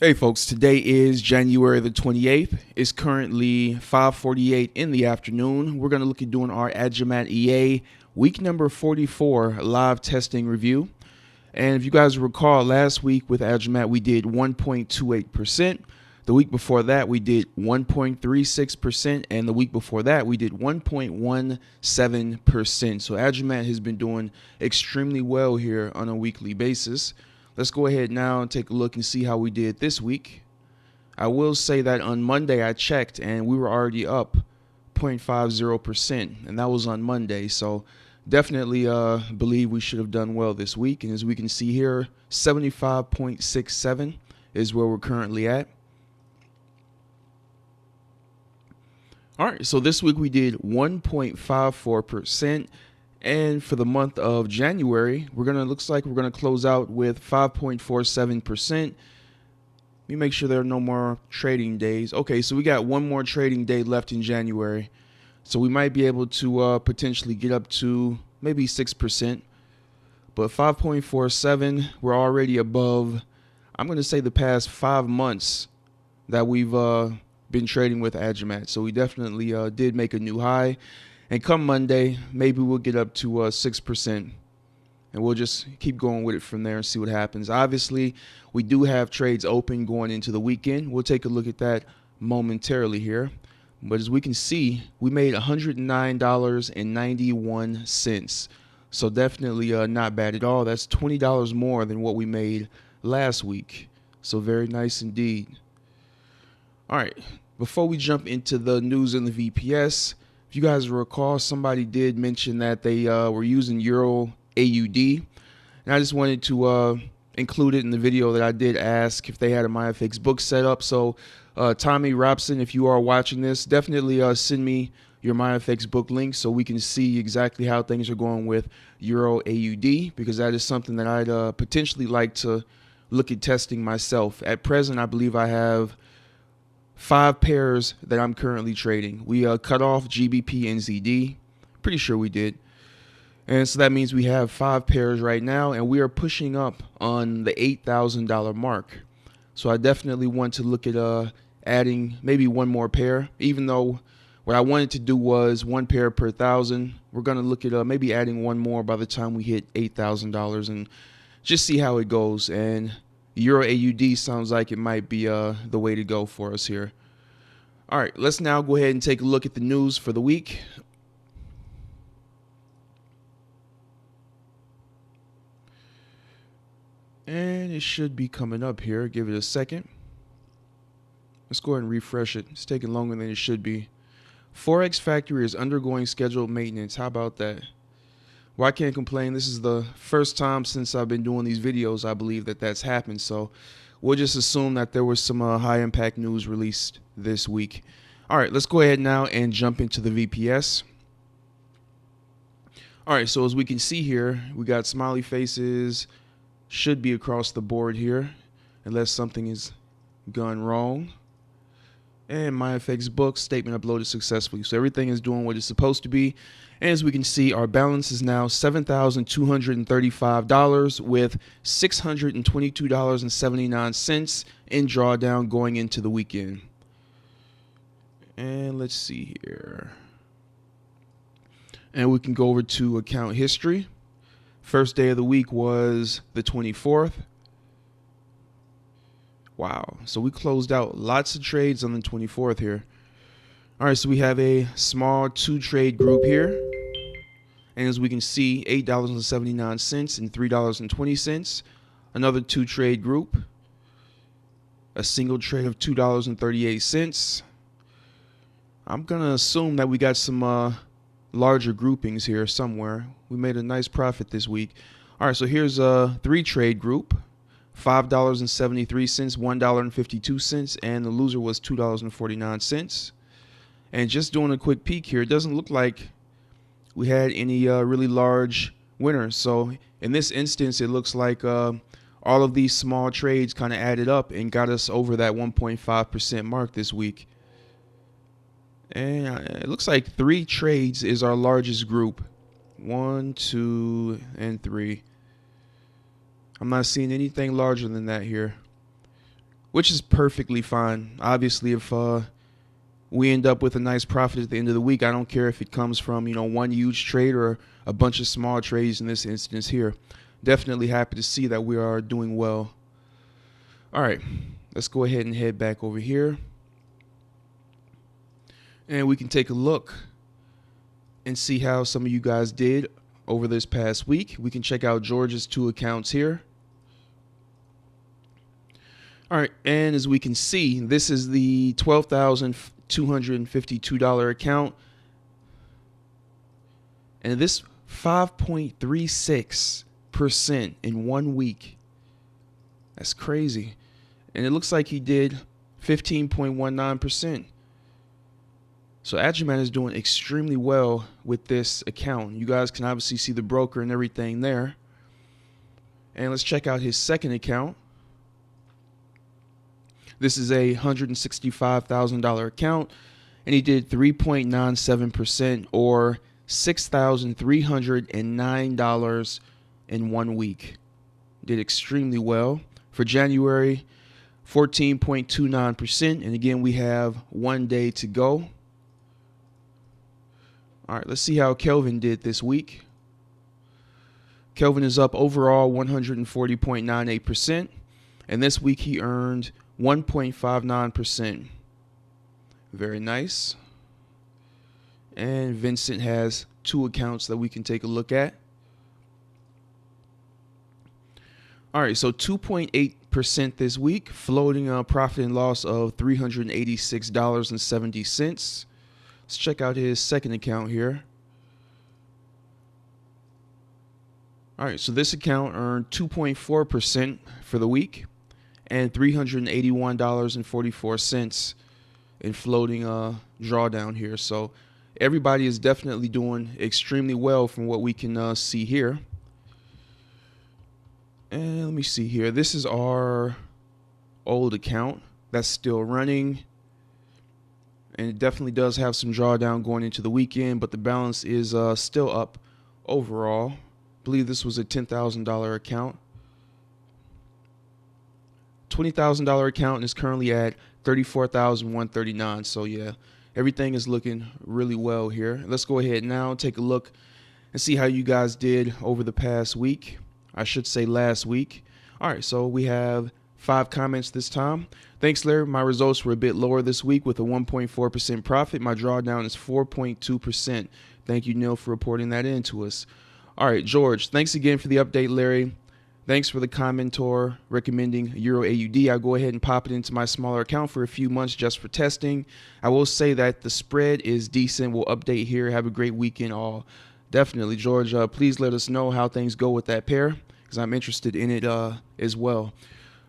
Hey folks, today is January the 28th. It's currently 5:48 in the afternoon. We're going to look at doing our Agimat EA week number 44 live testing review. And if you guys recall, last week with Agimat we did 1.28%. The week before that we did 1.36%, and the week before that we did 1.17%. So Agimat has been doing extremely well here on a weekly basis. Let's go ahead now and take a look and see how we did this week. I will say that on Monday I checked and we were already up 0.50%, and that was on Monday. So definitely believe we should have done well this week. And as we can see here, 75.67 is where we're currently at. All right, so this week we did 1.54%. And for the month of January, looks like we're gonna close out with 5.47%. Let me make sure there are no more trading days. Okay, so we got one more trading day left in January. So we might be able to potentially get up to maybe 6%. But 5.47, we're already above, I'm gonna say, the past 5 months that we've been trading with Agimat. So we definitely did make a new high. And come Monday, maybe we'll get up to 6%, and we'll just keep going with it from there and see what happens. Obviously, we do have trades open going into the weekend. We'll take a look at that momentarily here. But as we can see, we made $109.91. So definitely not bad at all. That's $20 more than what we made last week. So very nice indeed. All right, before we jump into the news in the VPS, if you guys recall, somebody did mention that they were using EURAUD, and I just wanted to include it in the video that I did ask if they had a MyFX book set up. So Tommy Robson, if you are watching this, definitely send me your MyFX book link so we can see exactly how things are going with EURAUD, because that is something that I'd potentially like to look at testing myself. At present, I believe I have 5 pairs that I'm currently trading. We cut off GBP and ZD. Pretty sure we did. And so that means we have 5 pairs right now, and we are pushing up on the $8,000 mark. So I definitely want to look at adding maybe one more pair, even though what I wanted to do was 1 pair per 1,000. We're going to look at maybe adding one more by the time we hit $8,000 and just see how it goes. And EURAUD sounds like it might be the way to go for us here. All right, let's now go ahead and take a look at the news for the week. And it should be coming up here. Give it a second. Let's go ahead and refresh it. It's taking longer than it should be. Forex Factory is undergoing scheduled maintenance. How about that? Well, I can't complain. This is the first time since I've been doing these videos, I believe, that that's happened. So we'll just assume that there was some high impact news released this week. All right, let's go ahead now and jump into the VPS. All right, so as we can see here, we got smiley faces. Should be across the board here, unless something is gone wrong. And MyFX book statement uploaded successfully. So everything is doing what it's supposed to be. And as we can see, our balance is now $7,235 with $622.79 in drawdown going into the weekend. And let's see here. And we can go over to account history. First day of the week was the 24th. Wow. So we closed out lots of trades on the 24th here. All right, so we have a small 2-trade group here. And as we can see, $8.79 and $3.20. Another 2-trade group. A single trade of $2.38. I'm going to assume that we got some larger groupings here somewhere. We made a nice profit this week. All right, so here's a 3-trade group. $5.73, $1.52, and the loser was $2.49. And just doing a quick peek here, it doesn't look like we had any really large winners. So in this instance, it looks like all of these small trades kind of added up and got us over that 1.5% mark this week. And it looks like 3 trades is our largest group. 1, 2, and 3. I'm not seeing anything larger than that here. which is perfectly fine. Obviously, if we end up with a nice profit at the end of the week, I don't care if it comes from, one huge trade or a bunch of small trades in this instance here. Definitely happy to see that we are doing well. All right, let's go ahead and head back over here. And we can take a look and see how some of you guys did over this past week. We can check out George's 2 accounts here. All right, and as we can see, this is the $12,252 account. And this 5.36% in 1 week. That's crazy. And it looks like he did 15.19%. So Agimat is doing extremely well with this account. You guys can obviously see the broker and everything there. And let's check out his second account. This is a $165,000 account, and he did 3.97% or $6,309 in 1 week. Did extremely well. For January, 14.29%, and again, we have 1 day to go. All right, let's see how Kelvin did this week. Kelvin is up overall 140.98%, and this week he earned 1.59%. Very nice. And Vincent has 2 accounts that we can take a look at. All right, so 2.8% this week, floating a profit and loss of $386.70. Let's check out his second account here. All right, so this account earned 2.4% for the week and $381.44 in floating drawdown here. So everybody is definitely doing extremely well from what we can see here. And let me see here. This is our old account that's still running. And it definitely does have some drawdown going into the weekend, but the balance is still up overall. I believe this was a $10,000 account. $20,000 account is currently at $34,139. So yeah, everything is looking really well here. Let's go ahead now and take a look and see how you guys did over the past week. I should say last week. All right, so we have 5 comments this time. Thanks, Larry. My results were a bit lower this week with a 1.4% profit. My drawdown is 4.2%. Thank you, Neil, for reporting that in to us. All right, George, thanks again for the update, Larry. Thanks for the commentor recommending EURAUD. I'll go ahead and pop it into my smaller account for a few months just for testing. I will say that the spread is decent. We'll update here. Have a great weekend all. Definitely, George. Please let us know how things go with that pair because I'm interested in it as well.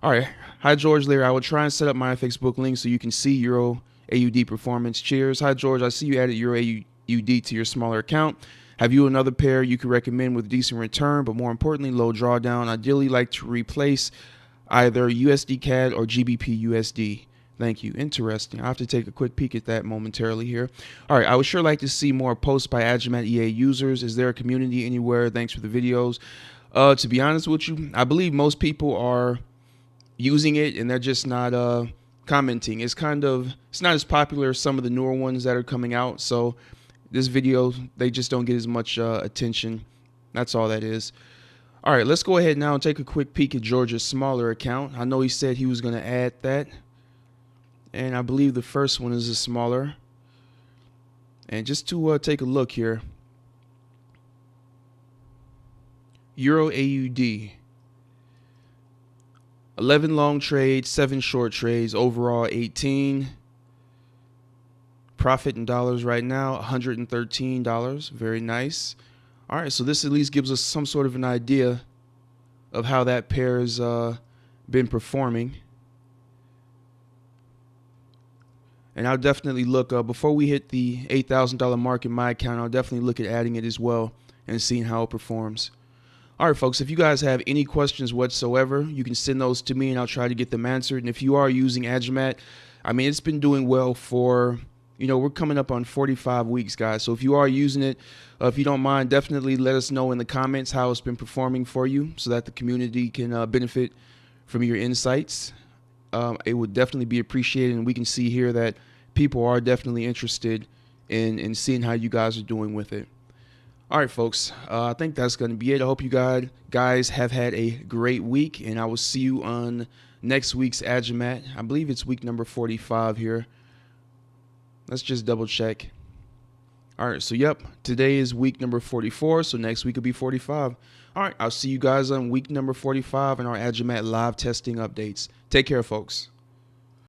All right. Hi, George, Larry. I will try and set up my Facebook link so you can see EURAUD performance. Cheers. Hi, George. I see you added EURAUD to your smaller account. Have you another pair you could recommend with decent return, but more importantly, low drawdown? Ideally, like to replace either USD CAD or GBP USD. Thank you. Interesting. I'll have to take a quick peek at that momentarily here. All right. I would sure like to see more posts by Agimat EA users. Is there a community anywhere? Thanks for the videos. To be honest with you, I believe most people are using it and they're just not commenting. It's not as popular as some of the newer ones that are coming out. So this video, they just don't get as much attention. That's all that is. All right, let's go ahead now and take a quick peek at George's smaller account. I know he said he was going to add that. And I believe the first one is a smaller. And just to take a look here. EURAUD. 11 long trades, 7 short trades, overall 18. Profit in dollars right now, $113. Very nice. All right, so this at least gives us some sort of an idea of how that pair has been performing. And I'll definitely look, before we hit the $8,000 mark in my account, I'll definitely look at adding it as well and seeing how it performs. All right, folks, if you guys have any questions whatsoever, you can send those to me and I'll try to get them answered. And if you are using Agimat, I mean, it's been doing well for, we're coming up on 45 weeks, guys. So if you are using it, if you don't mind, definitely let us know in the comments how it's been performing for you so that the community can benefit from your insights. it would definitely be appreciated. And we can see here that people are definitely interested in seeing how you guys are doing with it. All right, folks, I think that's going to be it. I hope you guys have had a great week, and I will see you on next week's Agimat. I believe it's week number 45 here. Let's just double check. All right, so yep, today is week number 44, so next week will be 45. All right, I'll see you guys on week number 45 in our Agimat live testing updates. Take care, folks.